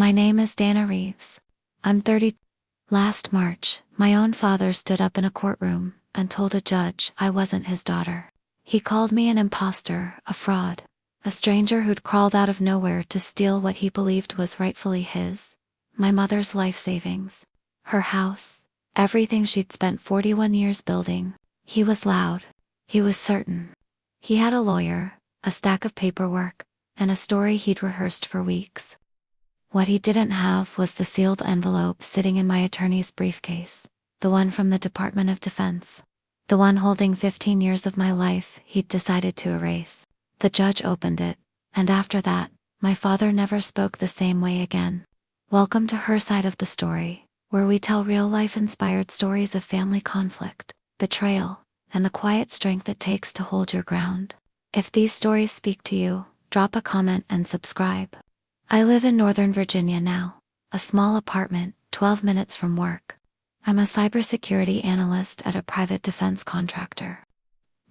My name is Dana Reeves. I'm 30. Last March, my own father stood up in a courtroom and told a judge I wasn't his daughter. He called me an impostor, a fraud, a stranger who'd crawled out of nowhere to steal what he believed was rightfully his. My mother's life savings, her house, everything she'd spent 41 years building. He was loud. He was certain. He had a lawyer, a stack of paperwork, and a story he'd rehearsed for weeks. What he didn't have was the sealed envelope sitting in my attorney's briefcase, the one from the Department of Defense, the one holding 15 years of my life he'd decided to erase. The judge opened it, and after that, my father never spoke the same way again. Welcome to her side of the story, where we tell real-life inspired stories of family conflict, betrayal, and the quiet strength it takes to hold your ground. If these stories speak to you, drop a comment and subscribe. I live in Northern Virginia now, a small apartment, 12 minutes from work. I'm a cybersecurity analyst at a private defense contractor.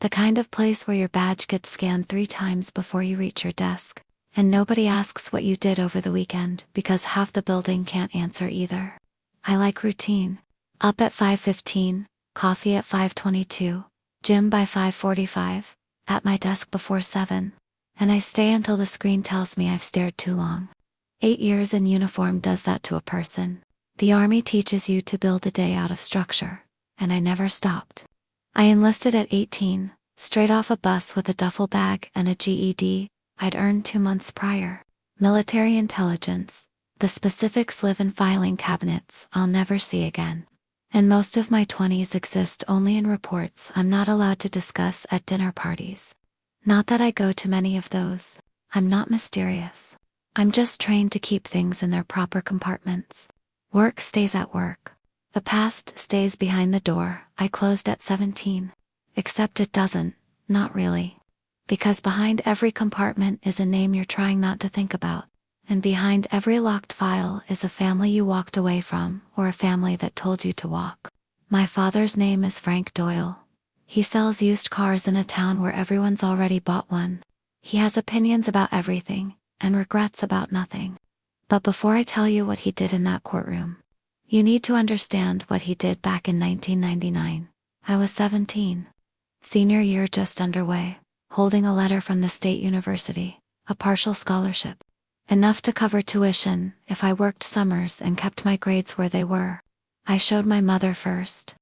The kind of place where your badge gets scanned 3 times before you reach your desk, and nobody asks what you did over the weekend because half the building can't answer either. I like routine. Up at 5:15, coffee at 5:22, gym by 5:45, at my desk before 7. And I stay until the screen tells me I've stared too long. 8 years in uniform does that to a person. The Army teaches you to build a day out of structure, and I never stopped. I enlisted at 18, straight off a bus with a duffel bag and a GED I'd earned 2 months prior. Military intelligence, the specifics live in filing cabinets I'll never see again. And most of my 20s exist only in reports I'm not allowed to discuss at dinner parties. Not that I go to many of those. I'm not mysterious. I'm just trained to keep things in their proper compartments. Work stays at work. The past stays behind the door I closed at 17. Except it doesn't, not really. Because behind every compartment is a name you're trying not to think about. And behind every locked file is a family you walked away from, or a family that told you to walk. My father's name is Frank Doyle. He sells used cars in a town where everyone's already bought one. He has opinions about everything, and regrets about nothing. But before I tell you what he did in that courtroom, you need to understand what he did back in 1999. I was 17. Senior year just underway, holding a letter from the state university, a partial scholarship. Enough to cover tuition if I worked summers and kept my grades where they were. I showed my mother first.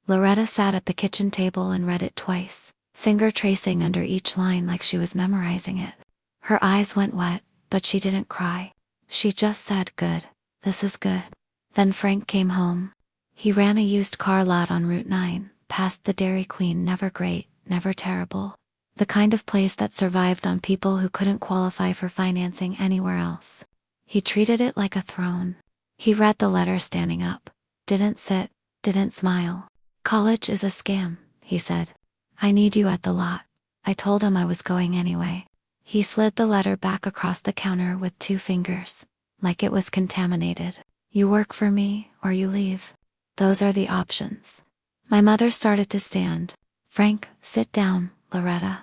Loretta sat at the kitchen table and read it twice, finger tracing under each line like she was memorizing it. Her eyes went wet, but she didn't cry. She just said, "Good. This is good." Then Frank came home. He ran a used car lot on Route 9, past the Dairy Queen, never great, never terrible. The kind of place that survived on people who couldn't qualify for financing anywhere else. He treated it like a throne. He read the letter standing up. Didn't sit, didn't smile. "College is a scam," he said. "I need you at the lot." I told him I was going anyway. He slid the letter back across the counter with 2 fingers, like it was contaminated. "You work for me, or you leave. Those are the options." My mother started to stand. "Frank, sit down, Loretta."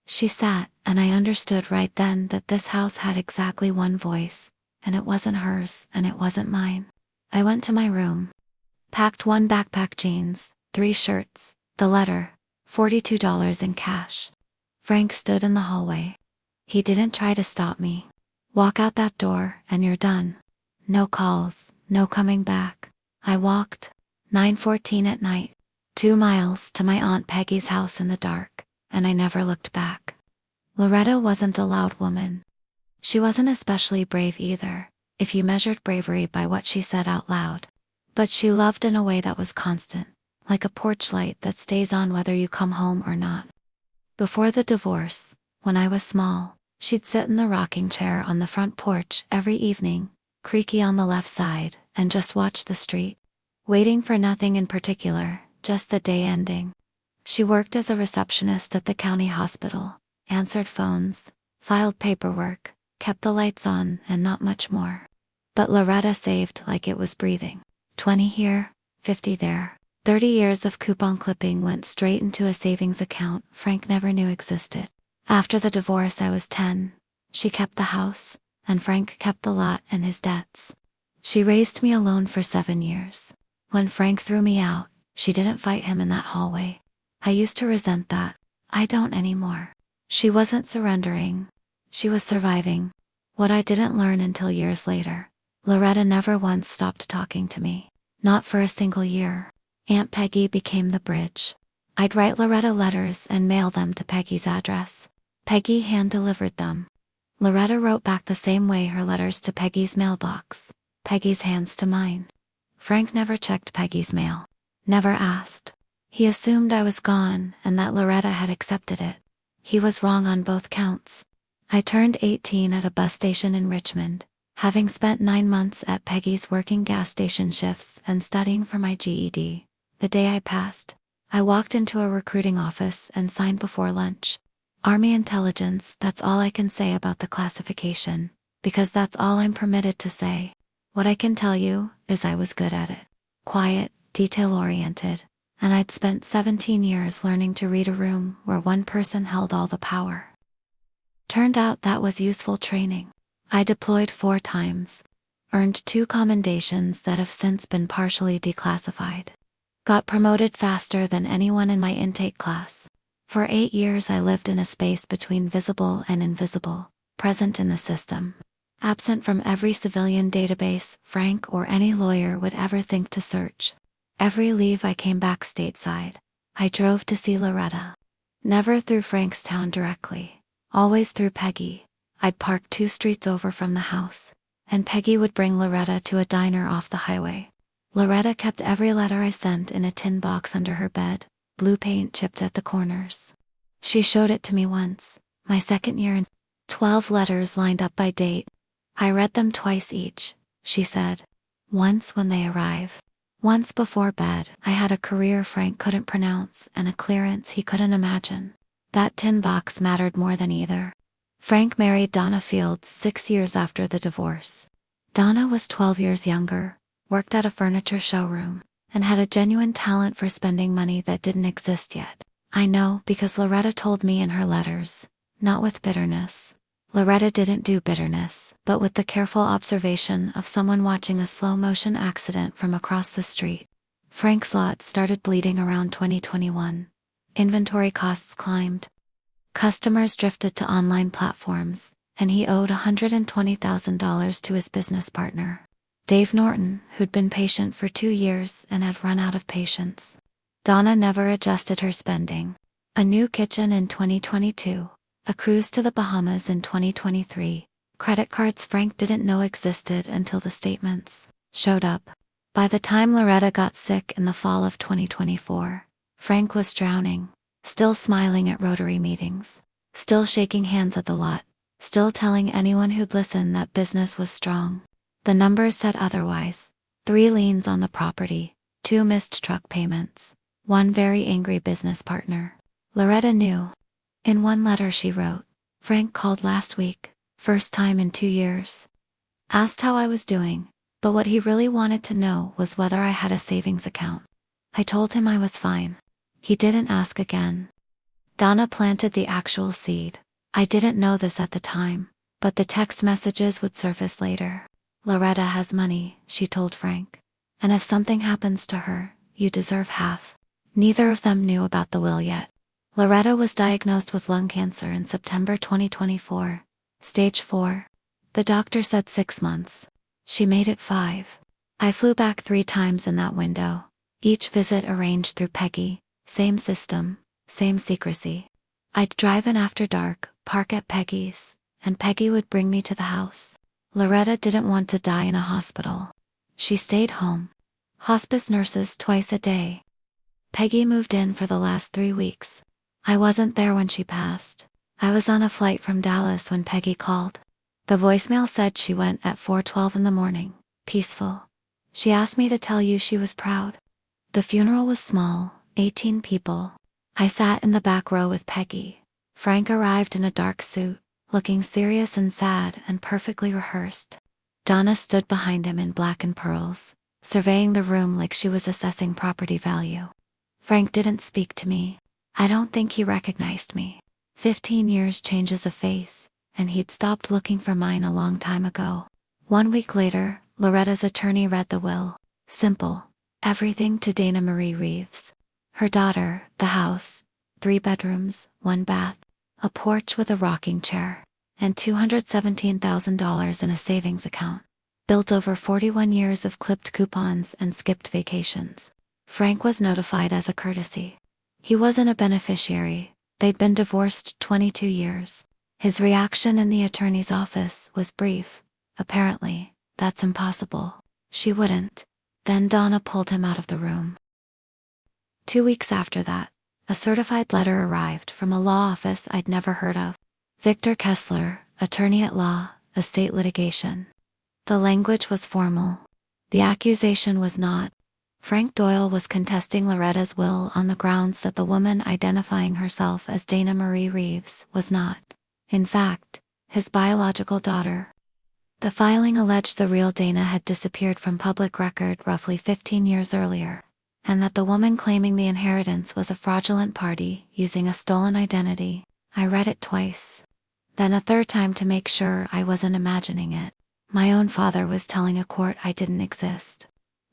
She sat, and I understood right then that this house had exactly one voice, and it wasn't hers, and it wasn't mine. I went to my room. Packed 1 backpack, jeans, 3 shirts, the letter, $42 in cash. Frank stood in the hallway. He didn't try to stop me. "Walk out that door, and you're done. No calls, no coming back." I walked. 9:14 at night. 2 miles to my Aunt Peggy's house in the dark, and I never looked back. Loretta wasn't a loud woman. She wasn't especially brave either, if you measured bravery by what she said out loud. But she loved in a way that was constant, like a porch light that stays on whether you come home or not. Before the divorce, when I was small, she'd sit in the rocking chair on the front porch every evening, creaky on the left side, and just watch the street, waiting for nothing in particular, just the day ending. She worked as a receptionist at the county hospital, answered phones, filed paperwork, kept the lights on, and not much more. But Loretta saved like it was breathing. 20 here, 50 there. 30 years of coupon clipping went straight into a savings account Frank never knew existed. After the divorce I was 10. She kept the house, and Frank kept the lot and his debts. She raised me alone for 7 years. When Frank threw me out, she didn't fight him in that hallway. I used to resent that. I don't anymore. She wasn't surrendering. She was surviving. What I didn't learn until years later. Loretta never once stopped talking to me. Not for a single year. Aunt Peggy became the bridge. I'd write Loretta letters and mail them to Peggy's address. Peggy hand-delivered them. Loretta wrote back the same way her letters to Peggy's mailbox. Peggy's hands to mine. Frank never checked Peggy's mail. Never asked. He assumed I was gone and that Loretta had accepted it. He was wrong on both counts. I turned 18 at a bus station in Richmond, having spent 9 months at Peggy's working gas station shifts and studying for my GED. The day I passed, I walked into a recruiting office and signed before lunch. Army intelligence, that's all I can say about the classification, because that's all I'm permitted to say. What I can tell you is I was good at it. Quiet, detail-oriented, and I'd spent 17 years learning to read a room where one person held all the power. Turned out that was useful training. I deployed 4 times, earned 2 commendations that have since been partially declassified. Got promoted faster than anyone in my intake class. For 8 years I lived in a space between visible and invisible, present in the system. Absent from every civilian database Frank or any lawyer would ever think to search. Every leave I came back stateside. I drove to see Loretta. Never through Frank's town directly. Always through Peggy. I'd park 2 streets over from the house, and Peggy would bring Loretta to a diner off the highway. Loretta kept every letter I sent in a tin box under her bed, blue paint chipped at the corners. She showed it to me once, my second year in 12 letters lined up by date. I read them twice each, she said. Once when they arrive. Once before bed. I had a career Frank couldn't pronounce and a clearance he couldn't imagine. That tin box mattered more than either. Frank married Dana Fields 6 years after the divorce. Dana was 12 years younger, worked at a furniture showroom, and had a genuine talent for spending money that didn't exist yet. I know because Loretta told me in her letters, not with bitterness. Loretta didn't do bitterness, but with the careful observation of someone watching a slow-motion accident from across the street. Frank's lot started bleeding around 2021. Inventory costs climbed. Customers drifted to online platforms, and he owed $120,000 to his business partner, Dave Norton, who'd been patient for 2 years and had run out of patience. Donna never adjusted her spending. A new kitchen in 2022, a cruise to the Bahamas in 2023, credit cards Frank didn't know existed until the statements showed up. By the time Loretta got sick in the fall of 2024, Frank was drowning, still smiling at Rotary meetings, still shaking hands at the lot, still telling anyone who'd listen that business was strong. The numbers said otherwise. 3 liens on the property, 2 missed truck payments, 1 very angry business partner. Loretta knew. In one letter she wrote, Frank called last week, first time in 2 years. Asked how I was doing, but what he really wanted to know was whether I had a savings account. I told him I was fine. He didn't ask again. Donna planted the actual seed. I didn't know this at the time, but the text messages would surface later. Loretta has money, she told Frank. And if something happens to her, you deserve half. Neither of them knew about the will yet. Loretta was diagnosed with lung cancer in September 2024. Stage 4. The doctor said 6 months. She made it 5. I flew back 3 times in that window. Each visit arranged through Peggy. Same system, same secrecy. I'd drive in after dark, park at Peggy's, and Peggy would bring me to the house. Loretta didn't want to die in a hospital. She stayed home. Hospice nurses twice a day. Peggy moved in for the last 3 weeks. I wasn't there when she passed. I was on a flight from Dallas when Peggy called. The voicemail said she went at 4:12 in the morning, peaceful. She asked me to tell you she was proud. The funeral was small, 18 people. I sat in the back row with Peggy. Frank arrived in a dark suit, looking serious and sad and perfectly rehearsed. Donna stood behind him in black and pearls, surveying the room like she was assessing property value. Frank didn't speak to me. I don't think he recognized me. 15 years changes a face, and he'd stopped looking for mine a long time ago. 1 week later, Loretta's attorney read the will. Simple. Everything to Dana Marie Reeves. Her daughter, the house, 3 bedrooms, 1 bath, a porch with a rocking chair, and $217,000 in a savings account. Built over 41 years of clipped coupons and skipped vacations. Frank was notified as a courtesy. He wasn't a beneficiary. They'd been divorced 22 years. His reaction in the attorney's office was brief. Apparently, that's impossible. She wouldn't. Then Donna pulled him out of the room. 2 weeks after that, a certified letter arrived from a law office I'd never heard of. Victor Kessler, attorney at law, estate litigation. The language was formal. The accusation was not. Frank Doyle was contesting Loretta's will on the grounds that the woman identifying herself as Dana Marie Reeves was not, in fact, his biological daughter. The filing alleged the real Dana had disappeared from public record roughly 15 years earlier, and that the woman claiming the inheritance was a fraudulent party using a stolen identity. I read it twice. Then a third time to make sure I wasn't imagining it. My own father was telling a court I didn't exist.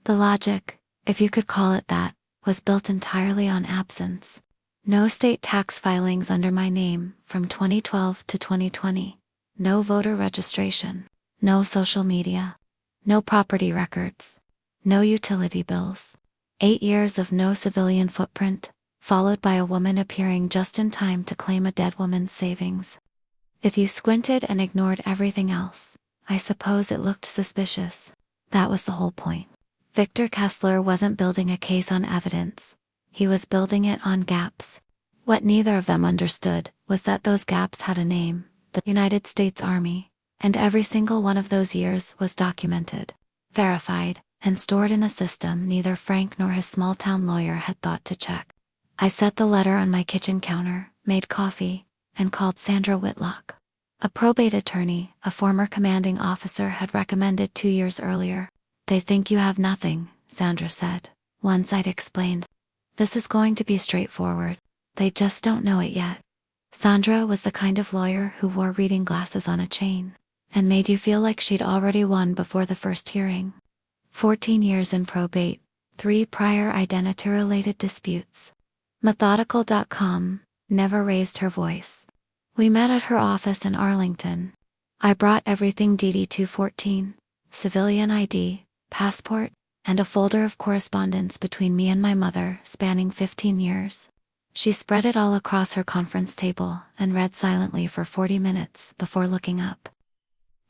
The logic, if you could call it that, was built entirely on absence. No state tax filings under my name from 2012 to 2020. No voter registration. No social media. No property records. No utility bills. 8 years of no civilian footprint, followed by a woman appearing just in time to claim a dead woman's savings. If you squinted and ignored everything else, I suppose it looked suspicious. That was the whole point. Victor Kessler wasn't building a case on evidence. He was building it on gaps. What neither of them understood was that those gaps had a name, the United States Army, and every single one of those years was documented, verified, and stored in a system neither Frank nor his small-town lawyer had thought to check. I set the letter on my kitchen counter, made coffee, and called Sandra Whitlock. A probate attorney, a former commanding officer had recommended 2 years earlier. They think you have nothing, Sandra said, once I'd explained. This is going to be straightforward. They just don't know it yet. Sandra was the kind of lawyer who wore reading glasses on a chain, and made you feel like she'd already won before the first hearing. 14 years in probate, 3 prior identity-related disputes. Methodical.com never raised her voice. We met at her office in Arlington. I brought everything DD 214, civilian ID, passport, and a folder of correspondence between me and my mother spanning 15 years. She spread it all across her conference table and read silently for 40 minutes before looking up.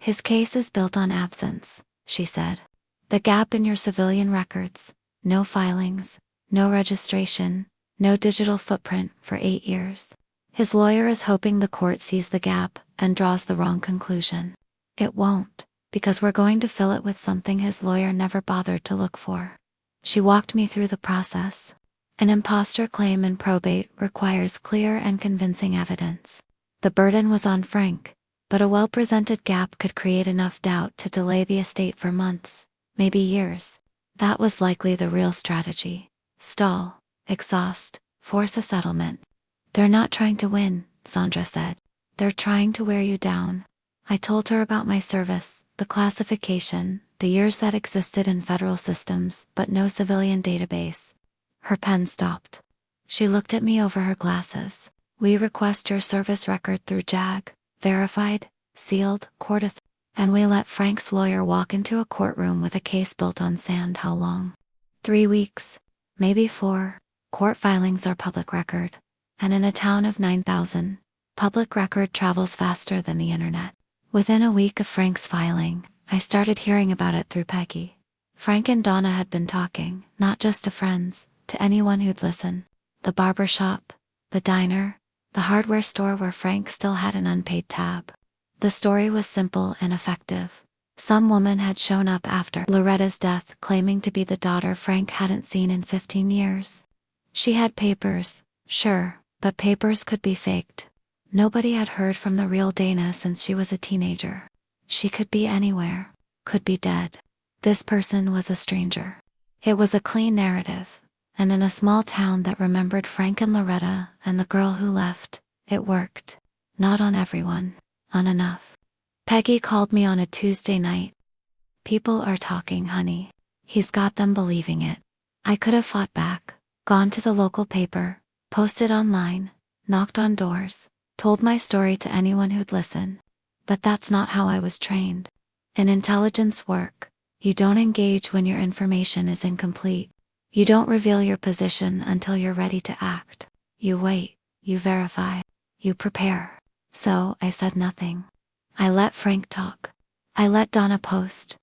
His case is built on absence, she said. The gap in your civilian records, no filings, no registration, no digital footprint for 8 years. His lawyer is hoping the court sees the gap and draws the wrong conclusion. It won't, because we're going to fill it with something his lawyer never bothered to look for. She walked me through the process. An impostor claim in probate requires clear and convincing evidence. The burden was on Frank, but a well-presented gap could create enough doubt to delay the estate for months, maybe years. That was likely the real strategy. Stall, exhaust, force a settlement. They're not trying to win, Sandra said. They're trying to wear you down. I told her about my service, the classification, the years that existed in federal systems, but no civilian database. Her pen stopped. She looked at me over her glasses. We request your service record through JAG, verified, sealed, and we let Frank's lawyer walk into a courtroom with a case built on sand. How long? 3 weeks, maybe 4. Court filings are public record. And in a town of 9,000, public record travels faster than the internet. Within a week of Frank's filing, I started hearing about it through Peggy. Frank and Donna had been talking, not just to friends, to anyone who'd listen. The barber shop, the diner, the hardware store where Frank still had an unpaid tab. The story was simple and effective. Some woman had shown up after Loretta's death claiming to be the daughter Frank hadn't seen in 15 years. She had papers, sure, but papers could be faked. Nobody had heard from the real Dana since she was a teenager. She could be anywhere, could be dead. This person was a stranger. It was a clean narrative, and in a small town that remembered Frank and Loretta and the girl who left, it worked. Not on everyone. on enough. Peggy called me on a Tuesday night. People are talking, honey. He's got them believing it. I could have fought back, gone to the local paper, posted online, knocked on doors, told my story to anyone who'd listen. But that's not how I was trained. In intelligence work, you don't engage when your information is incomplete. You don't reveal your position until you're ready to act. You wait, you verify, you prepare. So, I said nothing. I let Frank talk. I let Dana post.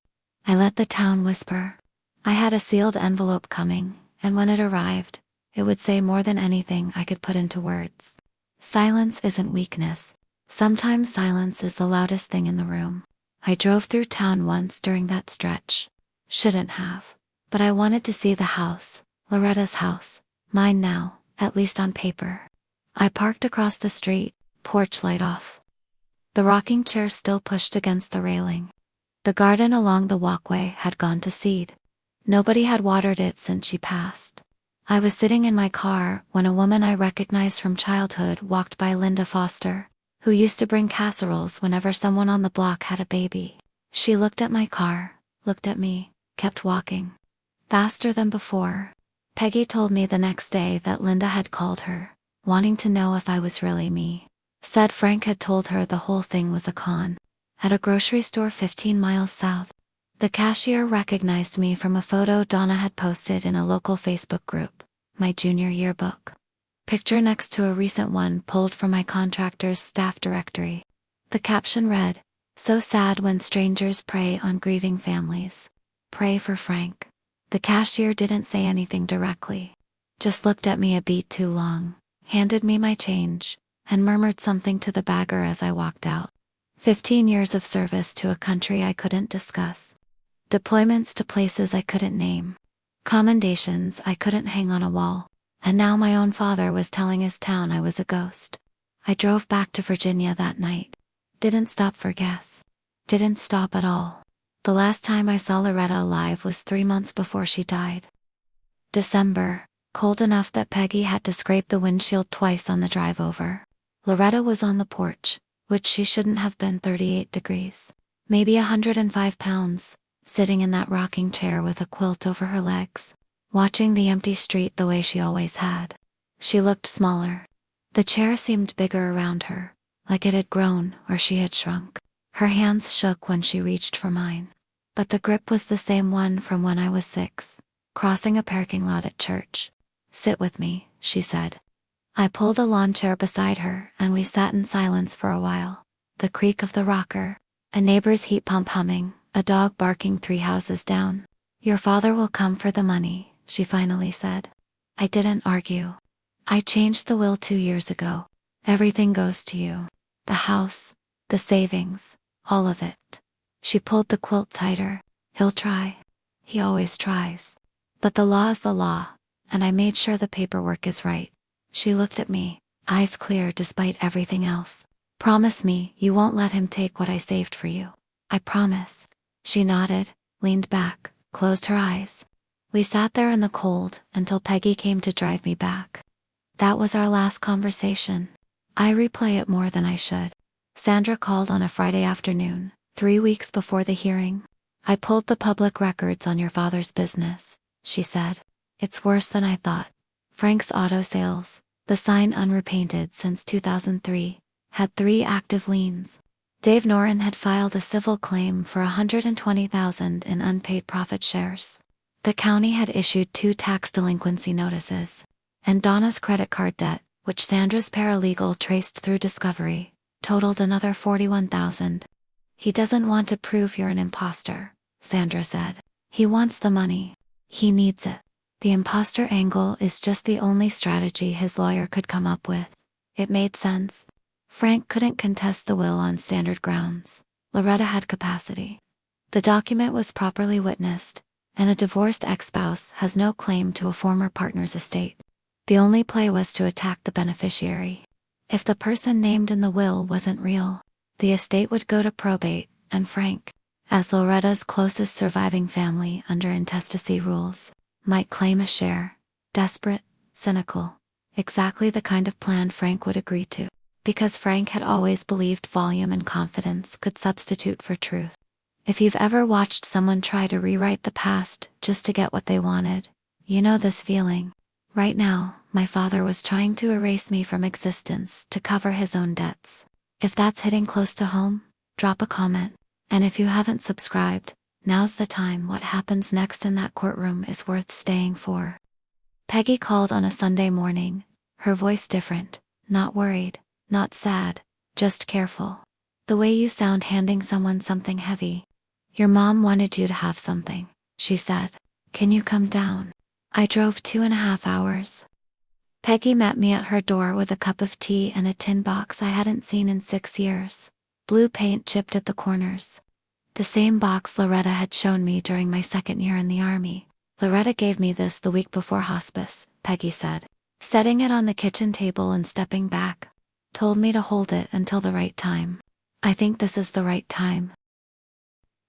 I let the town whisper. I had a sealed envelope coming, and when it arrived, it would say more than anything I could put into words. Silence isn't weakness. Sometimes silence is the loudest thing in the room. I drove through town once during that stretch. Shouldn't have. But I wanted to see the house, Loretta's house, mine now, at least on paper. I parked across the street, porch light off. The rocking chair still pushed against the railing. The garden along the walkway had gone to seed. Nobody had watered it since she passed. I was sitting in my car when a woman I recognized from childhood walked by, Linda Foster, who used to bring casseroles whenever someone on the block had a baby. She looked at my car, looked at me, kept walking. Faster than before. Peggy told me the next day that Linda had called her, wanting to know if I was really me. Said Frank had told her the whole thing was a con. At a grocery store 15 miles south. The cashier recognized me from a photo Dana had posted in a local Facebook group, my junior yearbook. Picture next to a recent one pulled from my contractor's staff directory. The caption read, "So sad when strangers prey on grieving families. Pray for Frank." The cashier didn't say anything directly. Just looked at me a beat too long, handed me my change, and murmured something to the bagger as I walked out. 15 years of service to a country I couldn't discuss. Deployments to places I couldn't name. Commendations I couldn't hang on a wall. And now my own father was telling his town I was a ghost. I drove back to Virginia that night. Didn't stop for gas. Didn't stop at all. The last time I saw Loretta alive was 3 months before she died. December, cold enough that Peggy had to scrape the windshield twice on the drive over. Loretta was on the porch, which she shouldn't have been, 38 degrees. Maybe 105 pounds, sitting in that rocking chair with a quilt over her legs, watching the empty street the way she always had. She looked smaller. The chair seemed bigger around her, like it had grown or she had shrunk. Her hands shook when she reached for mine. But the grip was the same one from when I was 6, crossing a parking lot at church. "Sit with me," she said. I pulled a lawn chair beside her and we sat in silence for a while. The creak of the rocker, a neighbor's heat pump humming, a dog barking 3 houses down. "Your father will come for the money," she finally said. I didn't argue. "I changed the will 2 years ago. Everything goes to you. The house, the savings, all of it." She pulled the quilt tighter. "He'll try. He always tries. But the law is the law, and I made sure the paperwork is right." She looked at me, eyes clear despite everything else. "Promise me you won't let him take what I saved for you." "I promise." She nodded, leaned back, closed her eyes. We sat there in the cold until Peggy came to drive me back. That was our last conversation. I replay it more than I should. Sandra called on a Friday afternoon, 3 weeks before the hearing. "I pulled the public records on your father's business," she said. "It's worse than I thought. Frank's Auto Sales, the sign unrepainted since 2003, had 3 active liens. Dave Noren had filed a civil claim for $120,000 in unpaid profit shares. The county had issued 2 tax delinquency notices. And Donna's credit card debt, which Sandra's paralegal traced through discovery, totaled another $41,000. "He doesn't want to prove you're an impostor," Sandra said. "He wants the money. He needs it." The impostor angle is just the only strategy his lawyer could come up with. It made sense. Frank couldn't contest the will on standard grounds. Loretta had capacity. The document was properly witnessed, and a divorced ex-spouse has no claim to a former partner's estate. The only play was to attack the beneficiary. If the person named in the will wasn't real, the estate would go to probate, and Frank, as Loretta's closest surviving family under intestacy rules, might claim a share. Desperate, cynical, exactly the kind of plan Frank would agree to. Because Frank had always believed volume and confidence could substitute for truth. If you've ever watched someone try to rewrite the past just to get what they wanted, you know this feeling. Right now, my father was trying to erase me from existence to cover his own debts. If that's hitting close to home, drop a comment. And if you haven't subscribed, now's the time. What happens next in that courtroom is worth staying for. Peggy called on a Sunday morning, her voice different, not worried, not sad, just careful. The way you sound handing someone something heavy. Your mom wanted you to have something, she said. Can you come down? I drove 2.5 hours. Peggy met me at her door with a cup of tea and a tin box I hadn't seen in 6 years. Blue paint chipped at the corners. The same box Loretta had shown me during my 2nd year in the army. Loretta gave me this the week before hospice, Peggy said, setting it on the kitchen table and stepping back. Told me to hold it until the right time. I think this is the right time.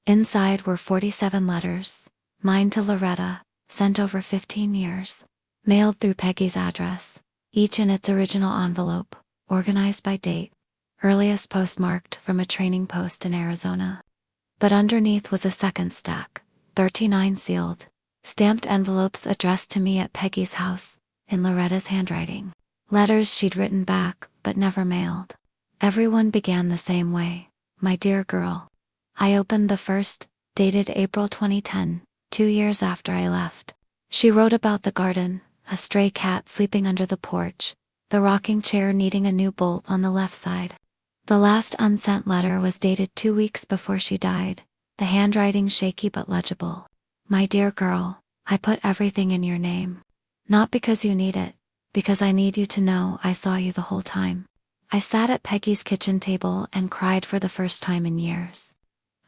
Inside were 47 letters, mine to Loretta, sent over 15 years, mailed through Peggy's address, each in its original envelope, organized by date, earliest postmarked from a training post in Arizona. But underneath was a second stack, 39 sealed, stamped envelopes addressed to me at Peggy's house, in Loretta's handwriting. Letters she'd written back, but never mailed. Everyone began the same way. My dear girl. I opened the first, dated April 2010, 2 years after I left. She wrote about the garden, a stray cat sleeping under the porch, the rocking chair needing a new bolt on the left side. The last unsent letter was dated 2 weeks before she died, the handwriting shaky but legible. My dear girl, I put everything in your name. Not because you need it, because I need you to know I saw you the whole time. I sat at Peggy's kitchen table and cried for the first time in years.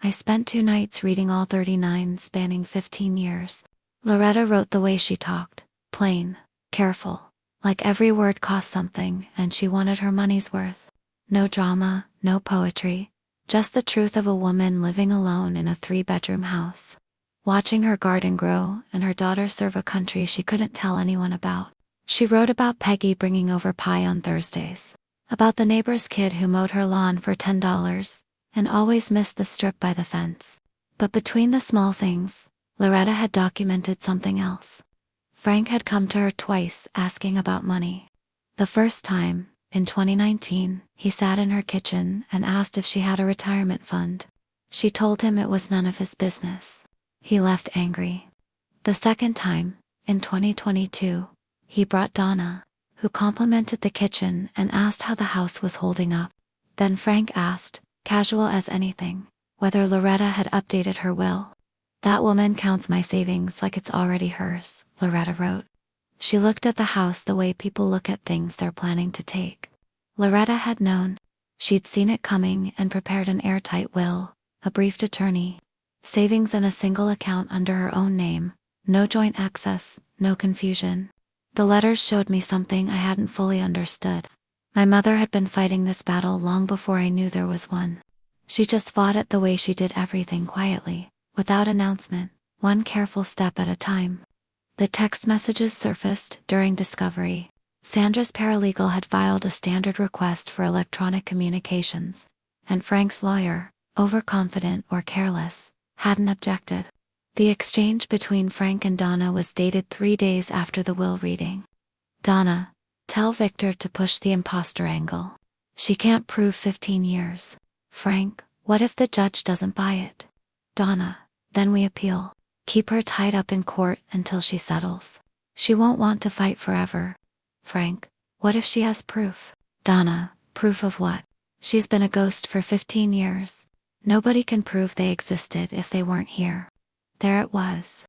I spent 2 nights reading all 39 spanning 15 years. Loretta wrote the way she talked, plain, careful, like every word cost something and she wanted her money's worth. No drama, no poetry, just the truth of a woman living alone in a 3-bedroom house, watching her garden grow and her daughter serve a country she couldn't tell anyone about. She wrote about Peggy bringing over pie on Thursdays, about the neighbor's kid who mowed her lawn for $10 and always missed the strip by the fence. But between the small things, Loretta had documented something else. Frank had come to her twice asking about money. The first time, in 2019, he sat in her kitchen and asked if she had a retirement fund. She told him it was none of his business. He left angry. The second time, in 2022, he brought Dana, who complimented the kitchen and asked how the house was holding up. Then Frank asked, casual as anything, whether Loretta had updated her will. That woman counts my savings like it's already hers, Loretta wrote. She looked at the house the way people look at things they're planning to take. Loretta had known. She'd seen it coming and prepared an airtight will, a briefed attorney, savings in a single account under her own name, no joint access, no confusion. The letters showed me something I hadn't fully understood. My mother had been fighting this battle long before I knew there was one. She just fought it the way she did everything quietly, without announcement, one careful step at a time. The text messages surfaced during discovery. Sandra's paralegal had filed a standard request for electronic communications, and Frank's lawyer, overconfident or careless, hadn't objected. The exchange between Frank and Dana was dated 3 days after the will reading. Dana, tell Victor to push the impostor angle. She can't prove 15 years. Frank, what if the judge doesn't buy it? Dana, then we appeal. Keep her tied up in court until she settles. She won't want to fight forever. Frank, what if she has proof? Dana, proof of what? She's been a ghost for 15 years. Nobody can prove they existed if they weren't here. There it was.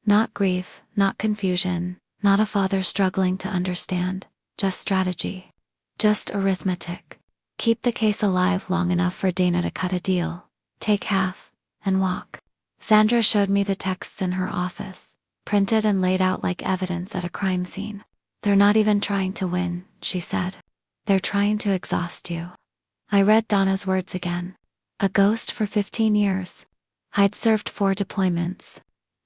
Not grief, not confusion, not a father struggling to understand, just strategy. Just arithmetic. Keep the case alive long enough for Dana to cut a deal, take half, and walk. Sandra showed me the texts in her office, printed and laid out like evidence at a crime scene. They're not even trying to win, she said. They're trying to exhaust you. I read Donna's words again. A ghost for 15 years. I'd served 4 deployments.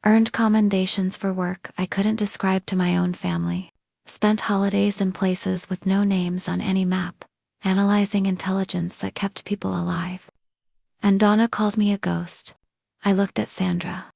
Earned commendations for work I couldn't describe to my own family. Spent holidays in places with no names on any map. analyzing intelligence that kept people alive. And Donna called me a ghost. I looked at Sandra.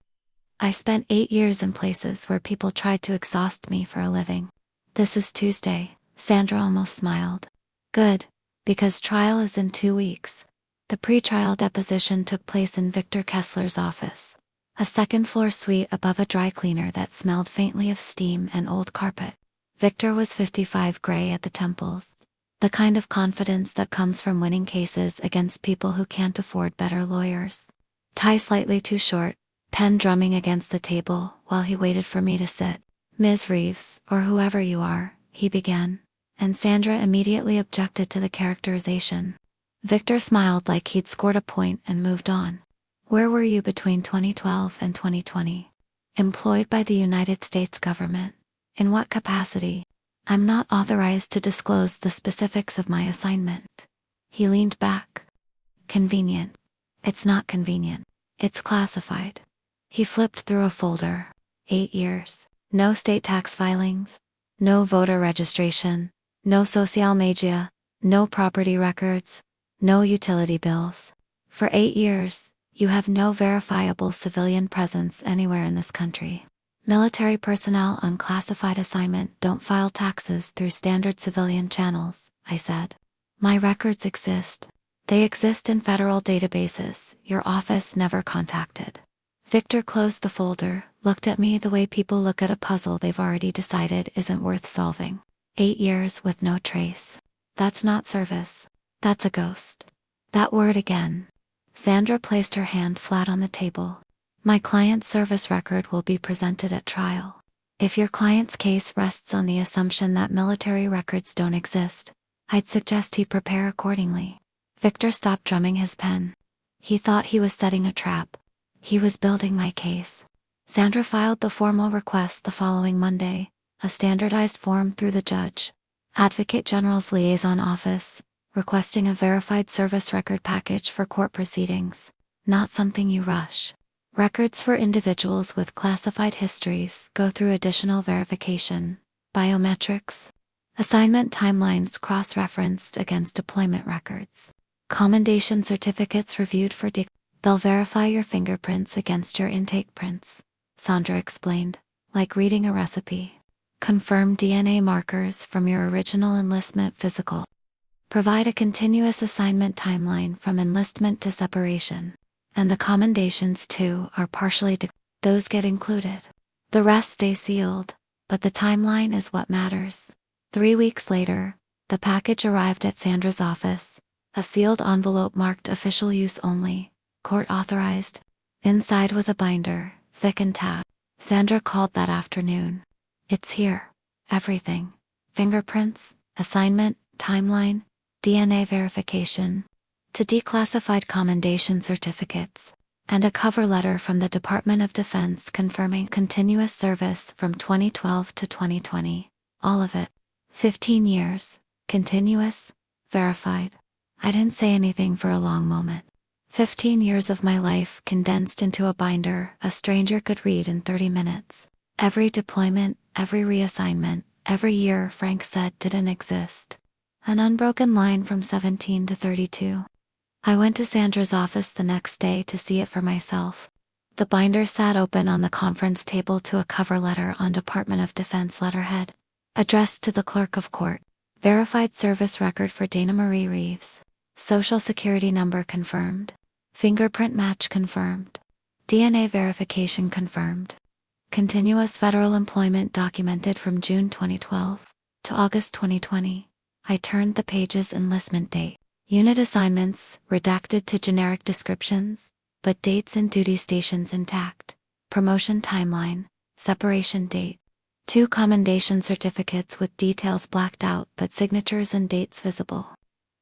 I spent 8 years in places where people tried to exhaust me for a living. This is Tuesday, Sandra almost smiled. Good, because trial is in 2 weeks. The pre-trial deposition took place in Victor Kessler's office, a second-floor suite above a dry cleaner that smelled faintly of steam and old carpet. Victor was 55, gray at the temples, the kind of confidence that comes from winning cases against people who can't afford better lawyers. Tie slightly too short, pen drumming against the table while he waited for me to sit. Ms. Reeves, or whoever you are, he began, and Sandra immediately objected to the characterization. Victor smiled like he'd scored a point and moved on. Where were you between 2012 and 2020? Employed by the United States government. In what capacity? I'm not authorized to disclose the specifics of my assignment. He leaned back. Convenient. It's not convenient. It's classified. He flipped through a folder. 8 years. No state tax filings. No voter registration. No social media. No property records. No utility bills. For 8 years, you have no verifiable civilian presence anywhere in this country. Military personnel on classified assignment don't file taxes through standard civilian channels, I said. My records exist. They exist in federal databases your office never contacted. Victor closed the folder, looked at me the way people look at a puzzle they've already decided isn't worth solving. 8 years with no trace. That's not service. That's a ghost. That word again. Sandra placed her hand flat on the table. My client's service record will be presented at trial. If your client's case rests on the assumption that military records don't exist, I'd suggest he prepare accordingly. Victor stopped drumming his pen. He thought he was setting a trap. He was building my case. Sandra filed the formal request the following Monday, a standardized form through the judge. Advocate General's liaison office, requesting a verified service record package for court proceedings. Not something you rush. Records for individuals with classified histories go through additional verification. Biometrics. Assignment timelines cross-referenced against deployment records. Commendation certificates reviewed for they'll verify your fingerprints against your intake prints, Sandra explained, like reading a recipe. Confirm DNA markers from your original enlistment physical. Provide a continuous assignment timeline from enlistment to separation. And the commendations too are partially those get included. The rest stay sealed, but the timeline is what matters. 3 weeks later, the package arrived at Sandra's office, a sealed envelope marked official use only, court authorized. Inside was a binder, thick and tabbed. Sandra called that afternoon. It's here. Everything. Fingerprints, assignment, timeline, DNA verification. To declassified commendation certificates, and a cover letter from the Department of Defense confirming continuous service from 2012 to 2020. All of it. 15 years. Continuous. Verified. I didn't say anything for a long moment. 15 years of my life condensed into a binder a stranger could read in 30 minutes. Every deployment, every reassignment, every year Frank said didn't exist. An unbroken line from 17 to 32. I went to Sandra's office the next day to see it for myself. The binder sat open on the conference table to a cover letter on Department of Defense letterhead. Addressed to the clerk of court. Verified service record for Dana Reeves. Social security number confirmed. Fingerprint match confirmed. DNA verification confirmed. Continuous federal employment documented from June 2012 to August 2020. I turned the page's enlistment date. Unit assignments, redacted to generic descriptions, but dates and duty stations intact. Promotion timeline, separation date. 2 commendation certificates with details blacked out but signatures and dates visible.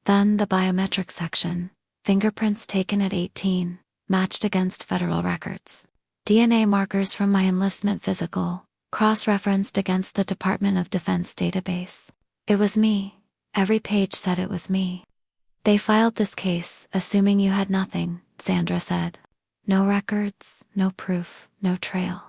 Then the biometric section. Fingerprints taken at 18, matched against federal records. DNA markers from my enlistment physical, cross-referenced against the Department of Defense database. It was me. Every page said it was me. They filed this case, assuming you had nothing, Sandra said. No records, no proof, no trail.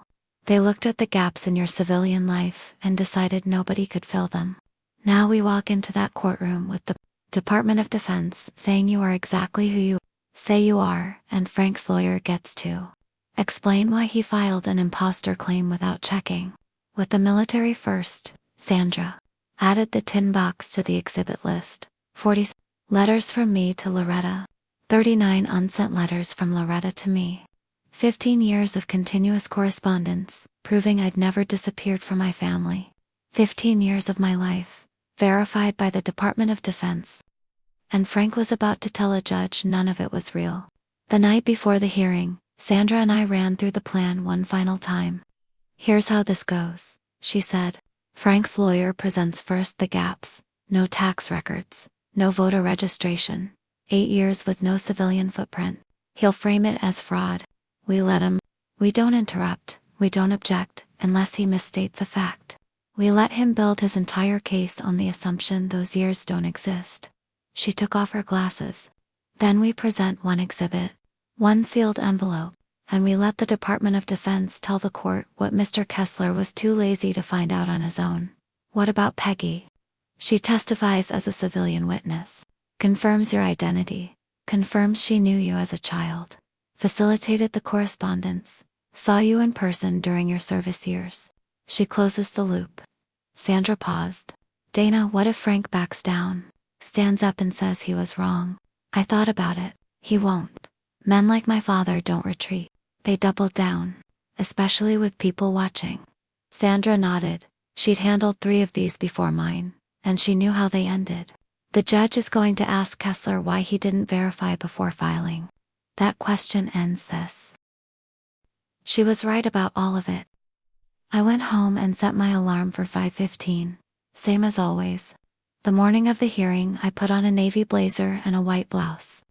They looked at the gaps in your civilian life and decided nobody could fill them. Now we walk into that courtroom with the Department of Defense saying you are exactly who you say you are, and Frank's lawyer gets to explain why he filed an imposter claim without checking. With the military first, Sandra added the tin box to the exhibit list. 40 letters from me to Loretta. 39 unsent letters from Loretta to me. 15 years of continuous correspondence, proving I'd never disappeared from my family. 15 years of my life, verified by the Department of Defense. And Frank was about to tell a judge none of it was real. The night before the hearing, Sandra and I ran through the plan one final time. Here's how this goes, she said. Frank's lawyer presents first the gaps: no tax records, no voter registration, 8 years with no civilian footprint. He'll frame it as fraud. We let him. We don't interrupt, we don't object, unless he misstates a fact. We let him build his entire case on the assumption those years don't exist. She took off her glasses. Then we present one exhibit, one sealed envelope, and we let the Department of Defense tell the court what Mr. Kessler was too lazy to find out on his own. What about Peggy? She testifies as a civilian witness, confirms your identity, confirms she knew you as a child, facilitated the correspondence, saw you in person during your service years. She closes the loop. Sandra paused. Dana, what if Frank backs down, stands up and says he was wrong? I thought about it. He won't. Men like my father don't retreat. They doubled down, especially with people watching. Sandra nodded. She'd handled 3 of these before mine, and she knew how they ended. The judge is going to ask Kessler why he didn't verify before filing. That question ends this. She was right about all of it. I went home and set my alarm for 5:15, same as always. The morning of the hearing, I put on a navy blazer and a white blouse.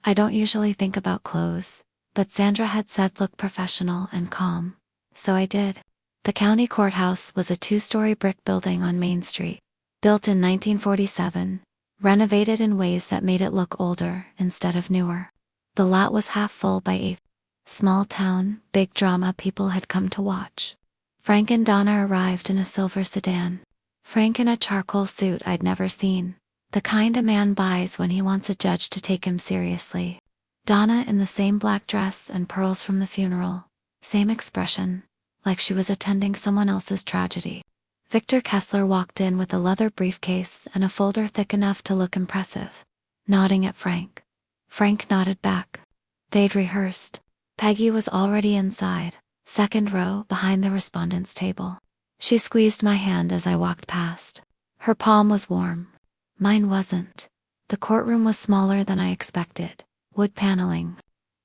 I don't usually think about clothes, but Sandra had said look professional and calm, so I did. The county courthouse was a 2-story brick building on Main Street, built in 1947, renovated in ways that made it look older instead of newer. The lot was half full by 8. Small town, big drama people had come to watch. Frank and Donna arrived in a silver sedan. Frank in a charcoal suit I'd never seen, the kind a man buys when he wants a judge to take him seriously. Donna in the same black dress and pearls from the funeral, same expression, like she was attending someone else's tragedy. Victor Kessler walked in with a leather briefcase and a folder thick enough to look impressive, nodding at Frank. Frank nodded back. They'd rehearsed. Peggy was already inside, second row behind the respondent's table. She squeezed my hand as I walked past. Her palm was warm. Mine wasn't. The courtroom was smaller than I expected. Wood paneling.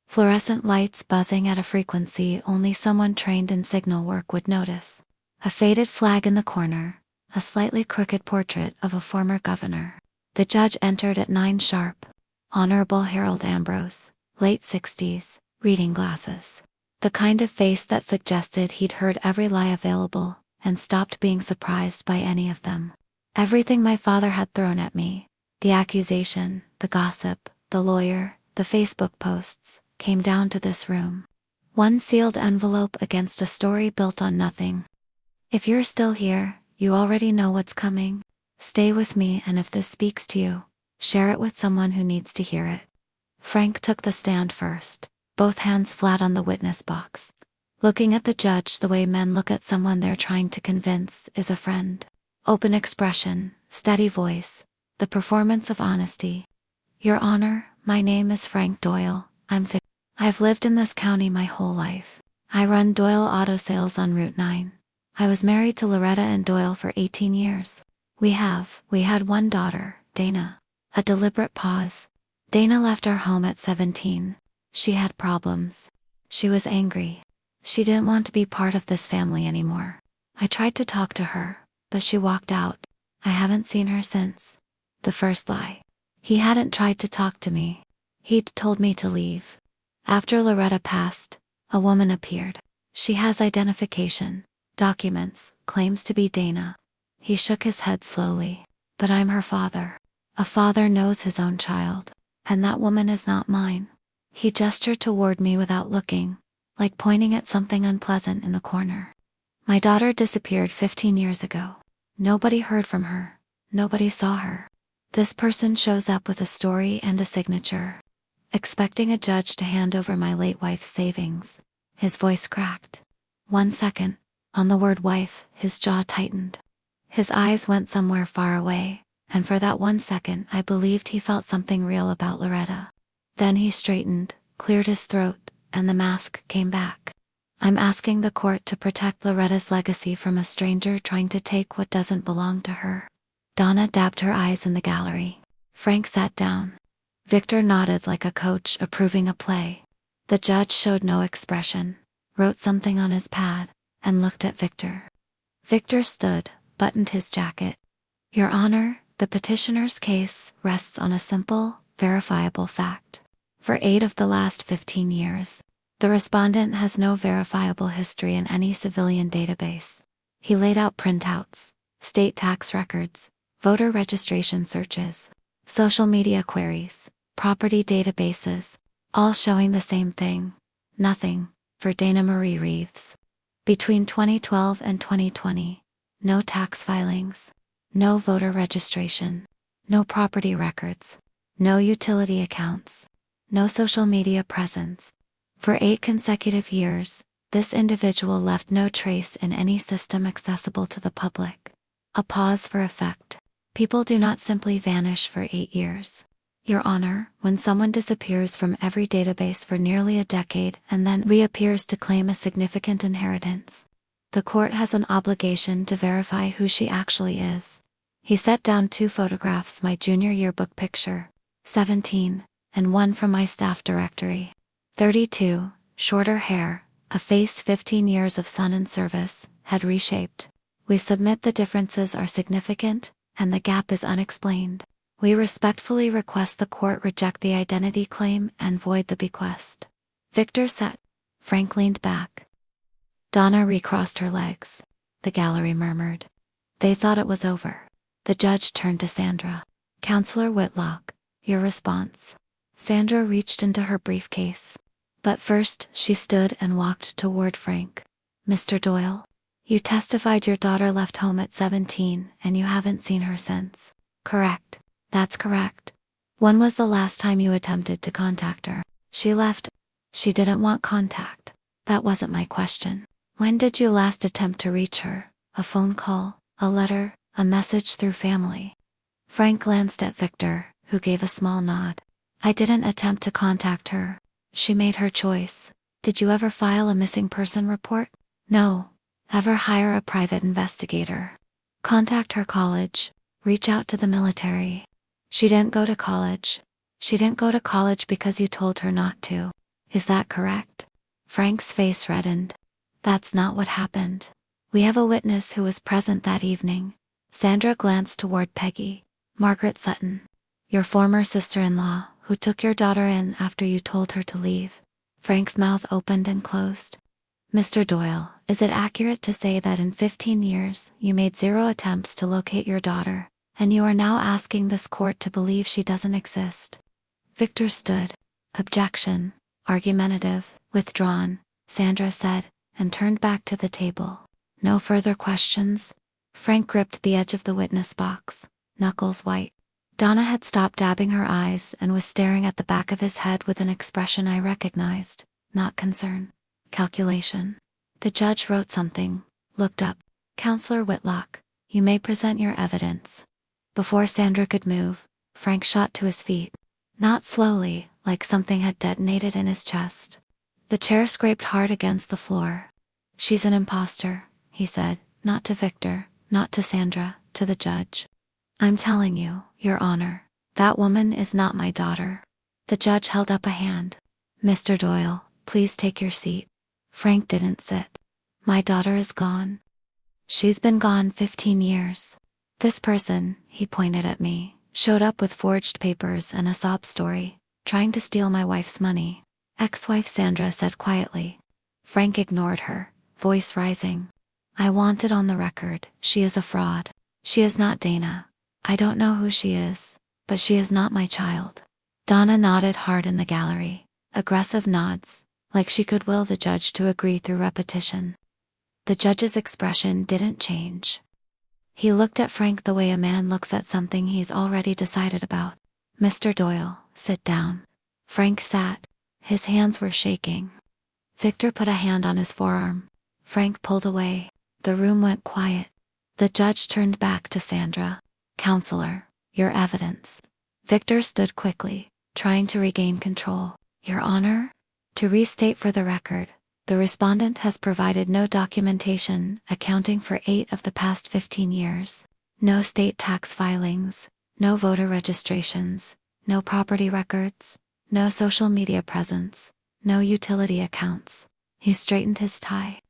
Fluorescent lights buzzing at a frequency only someone trained in signal work would notice. A faded flag in the corner. A slightly crooked portrait of a former governor. The judge entered at 9 sharp. Honorable Harold Ambrose, late 60s, reading glasses. The kind of face that suggested he'd heard every lie available and stopped being surprised by any of them. Everything my father had thrown at me, the accusation, the gossip, the lawyer, the Facebook posts, came down to this room. One sealed envelope against a story built on nothing. If you're still here, you already know what's coming. Stay with me, and if this speaks to you, share it with someone who needs to hear it. Frank took the stand first, both hands flat on the witness box. Looking at the judge the way men look at someone they're trying to convince is a friend. Open expression, steady voice, the performance of honesty. Your Honor, my name is Frank Doyle. I've lived in this county my whole life. I run Doyle Auto Sales on Route 9. I was married to Loretta and Doyle for 18 years. We had one daughter, Dana. A deliberate pause. Dana left our home at 17. She had problems. She was angry. She didn't want to be part of this family anymore. I tried to talk to her, but she walked out. I haven't seen her since. The first lie. He hadn't tried to talk to me. He'd told me to leave. After Loretta passed, a woman appeared. She has identification, documents, claims to be Dana. He shook his head slowly. But I'm her father. A father knows his own child, and that woman is not mine. He gestured toward me without looking, like pointing at something unpleasant in the corner. My daughter disappeared 15 years ago. Nobody heard from her. Nobody saw her. This person shows up with a story and a signature. Expecting a judge to hand over my late wife's savings. His voice cracked. 1 second. On the word wife, his jaw tightened. His eyes went somewhere far away, and for that 1 second I believed he felt something real about Loretta. Then he straightened, cleared his throat, and the mask came back. I'm asking the court to protect Loretta's legacy from a stranger trying to take what doesn't belong to her. Dana dabbed her eyes in the gallery. Frank sat down. Victor nodded like a coach approving a play. The judge showed no expression, wrote something on his pad, and looked at Victor. Victor stood, buttoned his jacket. Your Honor, the petitioner's case rests on a simple, verifiable fact. For 8 of the last 15 years, the respondent has no verifiable history in any civilian database. He laid out printouts, state tax records, voter registration searches, social media queries, property databases, all showing the same thing. Nothing, for Dana Reeves. Between 2012 and 2020, no tax filings, no voter registration, no property records, no utility accounts, no social media presence. For 8 consecutive years, this individual left no trace in any system accessible to the public. A pause for effect. People do not simply vanish for 8 years. Your Honor, when someone disappears from every database for nearly a decade and then reappears to claim a significant inheritance, the court has an obligation to verify who she actually is. He set down 2 photographs, my junior yearbook picture, 17, and one from my staff directory, 32, shorter hair, a face 15 years of sun and service, head reshaped. We submit the differences are significant, and the gap is unexplained. We respectfully request the court reject the identity claim and void the bequest. Victor sat. Frank leaned back. Dana recrossed her legs. The gallery murmured. They thought it was over. The judge turned to Sandra. Counselor Whitlock, your response. Sandra reached into her briefcase. But first, she stood and walked toward Frank. Mr. Doyle, you testified your daughter left home at 17 and you haven't seen her since. Correct. That's correct. When was the last time you attempted to contact her? She left. She didn't want contact. That wasn't my question. When did you last attempt to reach her? A phone call, a letter, a message through family? Frank glanced at Victor, who gave a small nod. I didn't attempt to contact her. She made her choice. Did you ever file a missing person report? No. Ever hire a private investigator? Contact her college. Reach out to the military. She didn't go to college. She didn't go to college because you told her not to. Is that correct? Frank's face reddened. That's not what happened. We have a witness who was present that evening. Sandra glanced toward Peggy. Margaret Sutton. Your former sister-in-law, who took your daughter in after you told her to leave. Frank's mouth opened and closed. Mr. Doyle, is it accurate to say that in 15 years, you made 0 attempts to locate your daughter, and you are now asking this court to believe she doesn't exist? Victor stood. Objection. Argumentative. Withdrawn, Sandra said, and turned back to the table. No further questions? Frank gripped the edge of the witness box, knuckles white. Dana had stopped dabbing her eyes and was staring at the back of his head with an expression I recognized, not concern. Calculation. The judge wrote something, looked up. Counselor Whitlock, you may present your evidence. Before Sandra could move, Frank shot to his feet. Not slowly, like something had detonated in his chest. The chair scraped hard against the floor. She's an impostor, he said, not to Victor, not to Sandra, to the judge. I'm telling you, Your Honor, that woman is not my daughter. The judge held up a hand. Mr. Doyle, please take your seat. Frank didn't sit. My daughter is gone. She's been gone 15 years. This person, he pointed at me, showed up with forged papers and a sob story, trying to steal my wife's money. Ex-wife Sandra said quietly. Frank ignored her, voice rising. I want it on the record, she is a fraud. She is not Dana. I don't know who she is, but she is not my child. Dana nodded hard in the gallery, aggressive nods, like she could will the judge to agree through repetition. The judge's expression didn't change. He looked at Frank the way a man looks at something he's already decided about. "Mr. Doyle, sit down." Frank sat. His hands were shaking. Victor put a hand on his forearm. Frank pulled away. The room went quiet. The judge turned back to Sandra. "Counselor, your evidence." Victor stood quickly, trying to regain control. "Your Honor?" To restate for the record, the respondent has provided no documentation accounting for 8 of the past 15 years. No state tax filings, no voter registrations, no property records, no social media presence, no utility accounts. He straightened his tie.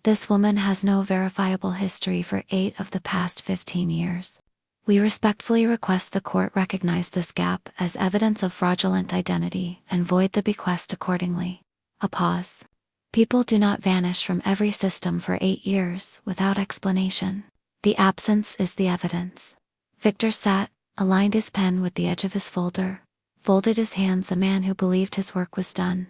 This woman has no verifiable history for 8 of the past 15 years. We respectfully request the court recognize this gap as evidence of fraudulent identity and void the bequest accordingly. A pause. People do not vanish from every system for 8 years without explanation. The absence is the evidence. Victor sat, aligned his pen with the edge of his folder, folded his hands, a man who believed his work was done.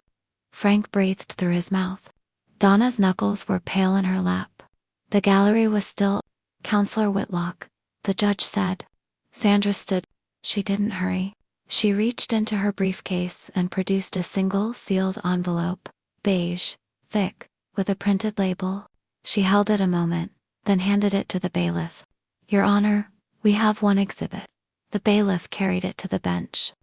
Frank breathed through his mouth. Donna's knuckles were pale in her lap. The gallery was still. "Counselor Whitlock," the judge said. Sandra stood. She didn't hurry. She reached into her briefcase and produced a single sealed envelope, beige, thick, with a printed label. She held it a moment, then handed it to the bailiff. "Your Honor, we have one exhibit." The bailiff carried it to the bench.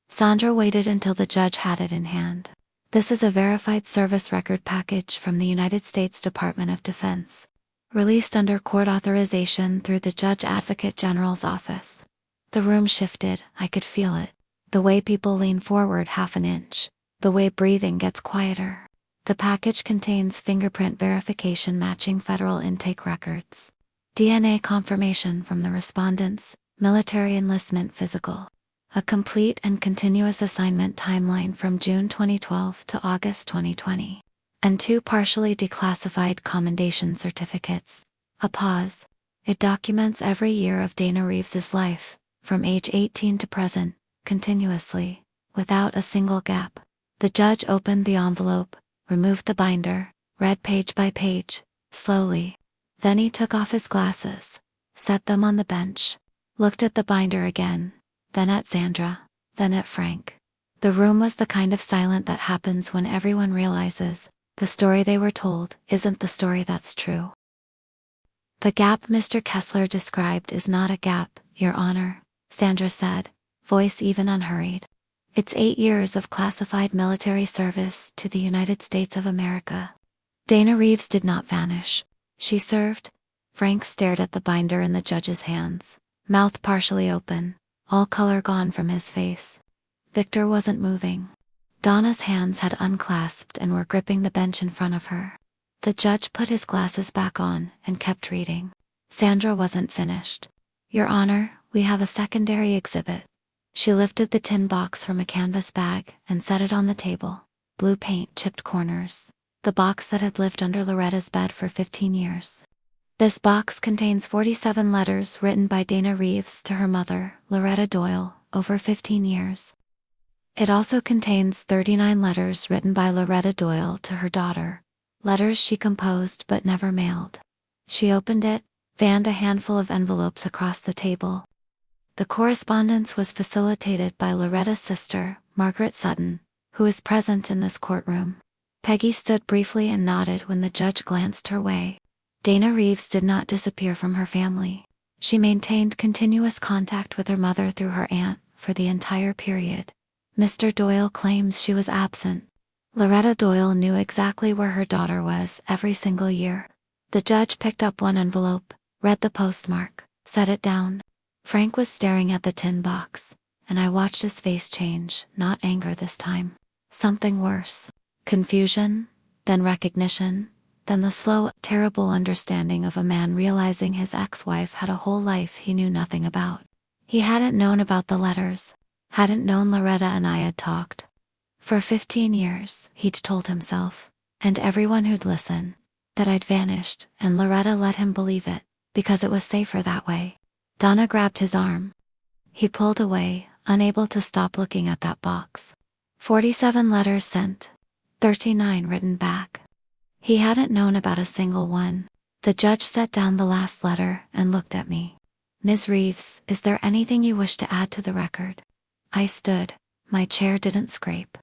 Sandra waited until the judge had it in hand. "This is a verified service record package from the United States Department of Defense, released under court authorization through the Judge Advocate General's office." The room shifted. I could feel it. The way people lean forward half an inch. The way breathing gets quieter. The package contains fingerprint verification matching federal intake records, DNA confirmation from the respondents, military enlistment physical, a complete and continuous assignment timeline from June 2012 to August 2020, and 2 partially declassified commendation certificates. A pause. It documents every year of Dana Reeves's life, from age 18 to present, continuously, without a single gap. The judge opened the envelope, removed the binder, read page by page, slowly. Then he took off his glasses, set them on the bench, looked at the binder again, then at Sandra, then at Frank. The room was the kind of silent that happens when everyone realizes the story they were told isn't the story that's true. "The gap Mr. Kessler described is not a gap, Your Honor," Sandra said, voice even unhurried. "It's 8 years of classified military service to the United States of America." Dana Reeves did not vanish. She served. Frank stared at the binder in the judge's hands, mouth partially open, all color gone from his face. Victor wasn't moving. Donna's hands had unclasped and were gripping the bench in front of her. The judge put his glasses back on and kept reading. Sandra wasn't finished. "Your Honor, we have a secondary exhibit." She lifted the tin box from a canvas bag and set it on the table. Blue paint chipped corners. The box that had lived under Loretta's bed for 15 years. This box contains 47 letters written by Dana Reeves to her mother, Loretta Doyle, over 15 years. It also contains 39 letters written by Loretta Doyle to her daughter, letters she composed but never mailed. She opened it, fanned a handful of envelopes across the table. The correspondence was facilitated by Loretta's sister, Margaret Sutton, who is present in this courtroom. Peggy stood briefly and nodded when the judge glanced her way. Dana Reeves did not disappear from her family. She maintained continuous contact with her mother through her aunt for the entire period. Mr. Doyle claims she was absent. Loretta Doyle knew exactly where her daughter was every single year. The judge picked up one envelope, read the postmark, set it down. Frank was staring at the tin box, and I watched his face change, not anger this time. Something worse. Confusion, then recognition, then the slow, terrible understanding of a man realizing his ex-wife had a whole life he knew nothing about. He hadn't known about the letters, hadn't known Loretta and I had talked. For 15 years, he'd told himself, and everyone who'd listen, that I'd vanished, and Loretta let him believe it, because it was safer that way. Donna grabbed his arm. He pulled away, unable to stop looking at that box. 47 letters sent. 39 written back. He hadn't known about a single one. The judge set down the last letter and looked at me. Ms. Reeves, is there anything you wish to add to the record? I stood. My chair didn't scrape.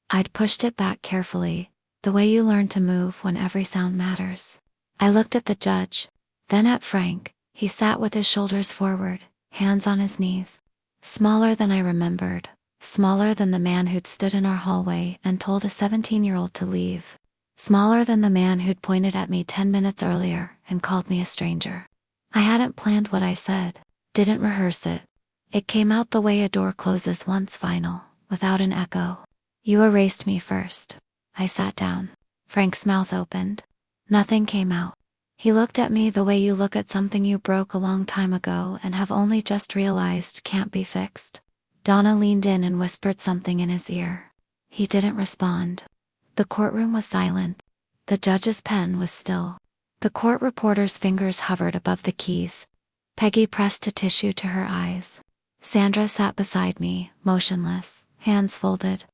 I'd pushed it back carefully, the way you learn to move when every sound matters. I looked at the judge, then at Frank. He sat with his shoulders forward, hands on his knees. Smaller than I remembered, smaller than the man who'd stood in our hallway and told a 17-year-old to leave. Smaller than the man who'd pointed at me 10 minutes earlier and called me a stranger. I hadn't planned what I said, didn't rehearse it. It came out the way a door closes once final, without an echo. You erased me first. I sat down. Frank's mouth opened. Nothing came out. He looked at me the way you look at something you broke a long time ago and have only just realized can't be fixed. Dana leaned in and whispered something in his ear. He didn't respond. The courtroom was silent. The judge's pen was still. The court reporter's fingers hovered above the keys. Peggy pressed a tissue to her eyes. Sandra sat beside me, motionless, hands folded.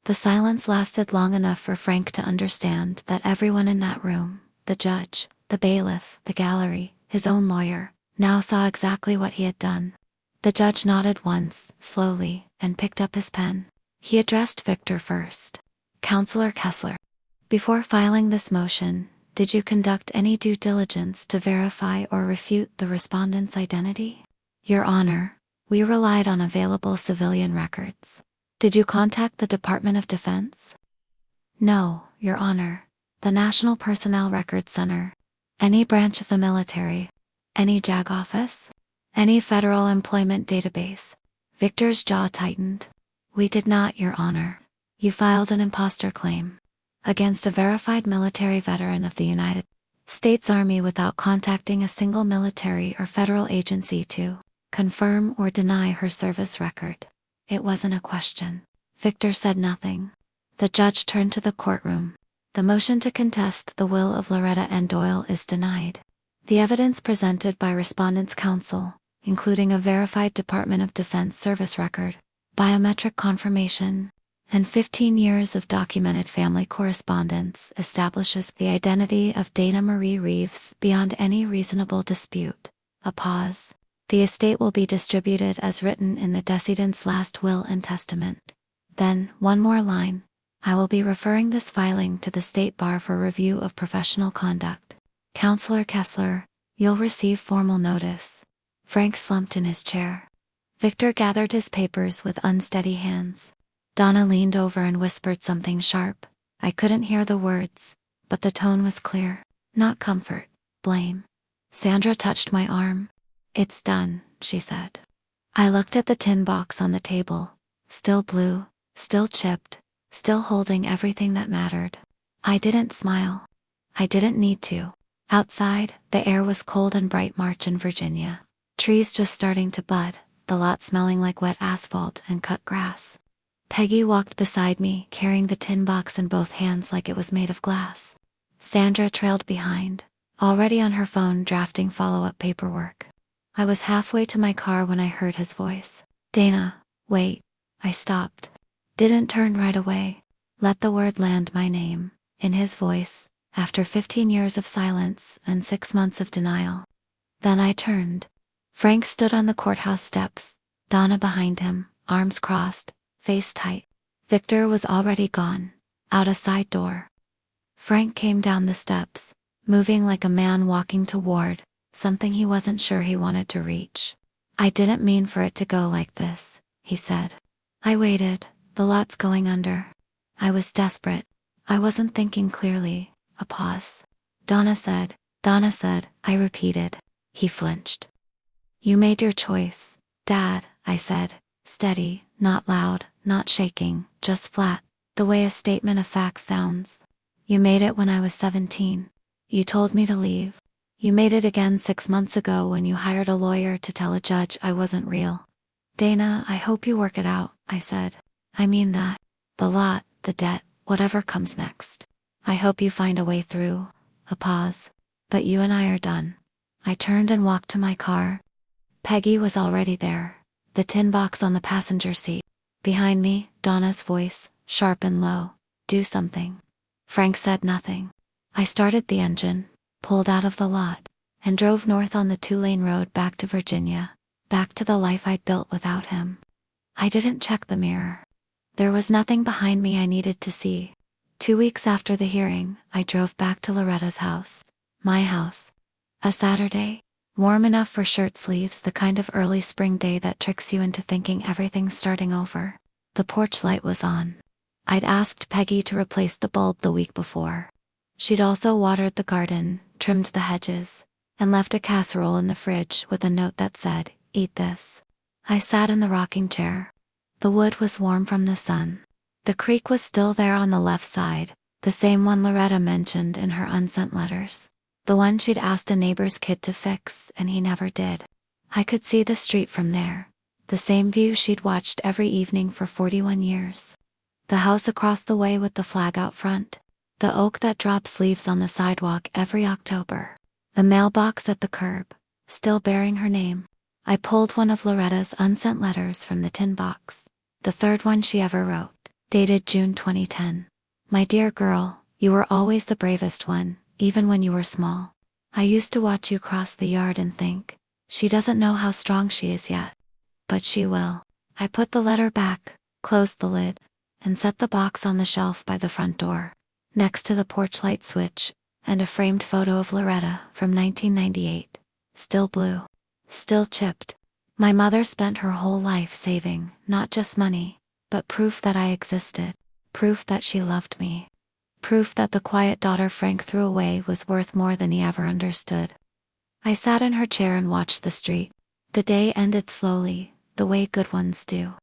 The silence lasted long enough for Frank to understand that everyone in that room, the judge, the bailiff, the gallery, his own lawyer, now saw exactly what he had done. The judge nodded once, slowly, and picked up his pen. He addressed Victor first. Counselor Kessler. Before filing this motion, did you conduct any due diligence to verify or refute the respondent's identity? Your Honor, we relied on available civilian records. Did you contact the Department of Defense? No, Your Honor. The National Personnel Records Center. Any branch of the military. Any JAG office? Any federal employment database? Victor's jaw tightened. We did not, Your Honor. You filed an impostor claim against a verified military veteran of the United States Army without contacting a single military or federal agency to confirm or deny her service record. It wasn't a question. Victor said nothing. The judge turned to the courtroom. The motion to contest the will of Loretta N. Doyle is denied. The evidence presented by respondent's counsel, including a verified Department of Defense service record, biometric confirmation, and 15 years of documented family correspondence, establishes the identity of Dana Marie Reeves beyond any reasonable dispute. A pause. The estate will be distributed as written in the decedent's last will and testament. Then, one more line. I will be referring this filing to the State Bar for review of professional conduct. Counselor Kessler, you'll receive formal notice. Frank slumped in his chair. Victor gathered his papers with unsteady hands. Donna leaned over and whispered something sharp. I couldn't hear the words, but the tone was clear. Not comfort, blame. Sandra touched my arm. It's done, she said. I looked at the tin box on the table. Still blue, still chipped, still holding everything that mattered. I didn't smile. I didn't need to. Outside, the air was cold and bright March in Virginia. Trees just starting to bud, the lot smelling like wet asphalt and cut grass. Peggy walked beside me, carrying the tin box in both hands like it was made of glass. Sandra trailed behind, already on her phone drafting follow-up paperwork. I was halfway to my car when I heard his voice. Dana, wait. I stopped. Didn't turn right away. Let the word land my name, in his voice, after 15 years of silence and 6 months of denial. Then I turned. Frank stood on the courthouse steps, Donna behind him, arms crossed, face tight. Victor was already gone, out a side door. Frank came down the steps, moving like a man walking toward something he wasn't sure he wanted to reach. I didn't mean for it to go like this, he said. I waited. The lot's going under. I was desperate. I wasn't thinking clearly. A pause. Donna said, I repeated. He flinched. You made your choice, Dad, I said, steady, not loud, not shaking, just flat, the way a statement of facts sounds. You made it when I was 17. You told me to leave. You made it again 6 months ago when you hired a lawyer to tell a judge I wasn't real. Dana, I hope you work it out, I said. I mean that. The lot, the debt, whatever comes next. I hope you find a way through. A pause. But you and I are done. I turned and walked to my car. Peggy was already there. The tin box on the passenger seat. Behind me, Donna's voice, sharp and low. Do something. Frank said nothing. I started the engine, pulled out of the lot. and drove north on the 2-lane road back to Virginia, back to the life I'd built without him. I didn't check the mirror. There was nothing behind me I needed to see. 2 weeks after the hearing, I drove back to Loretta's house. My house. A Saturday, warm enough for shirt sleeves, the kind of early spring day that tricks you into thinking everything's starting over. The porch light was on. I'd asked Peggy to replace the bulb the week before. She'd also watered the garden, trimmed the hedges, and left a casserole in the fridge with a note that said, "Eat this." I sat in the rocking chair. The wood was warm from the sun. The creek was still there on the left side, the same one Loretta mentioned in her unsent letters. The one she'd asked a neighbor's kid to fix, and he never did. I could see the street from there, the same view she'd watched every evening for 41 years. The house across the way with the flag out front. The oak that drops leaves on the sidewalk every October. The mailbox at the curb, still bearing her name. I pulled one of Loretta's unsent letters from the tin box. The third one she ever wrote, dated June 2010. "My dear girl, you were always the bravest one, even when you were small. I used to watch you cross the yard and think, she doesn't know how strong she is yet. But she will." I put the letter back, closed the lid, and set the box on the shelf by the front door, next to the porch light switch, and a framed photo of Loretta from 1998. Still blue. Still chipped. My mother spent her whole life saving, not just money, but proof that I existed. Proof that she loved me. Proof that the quiet daughter Frank threw away was worth more than he ever understood. I sat in her chair and watched the street. The day ended slowly, the way good ones do.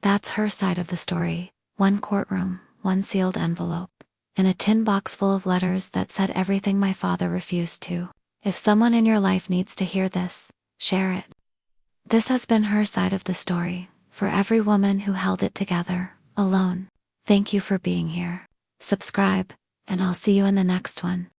That's her side of the story. One courtroom, one sealed envelope, and a tin box full of letters that said everything my father refused to. If someone in your life needs to hear this, share it. This has been her side of the story, for every woman who held it together, alone. Thank you for being here. Subscribe, and I'll see you in the next one.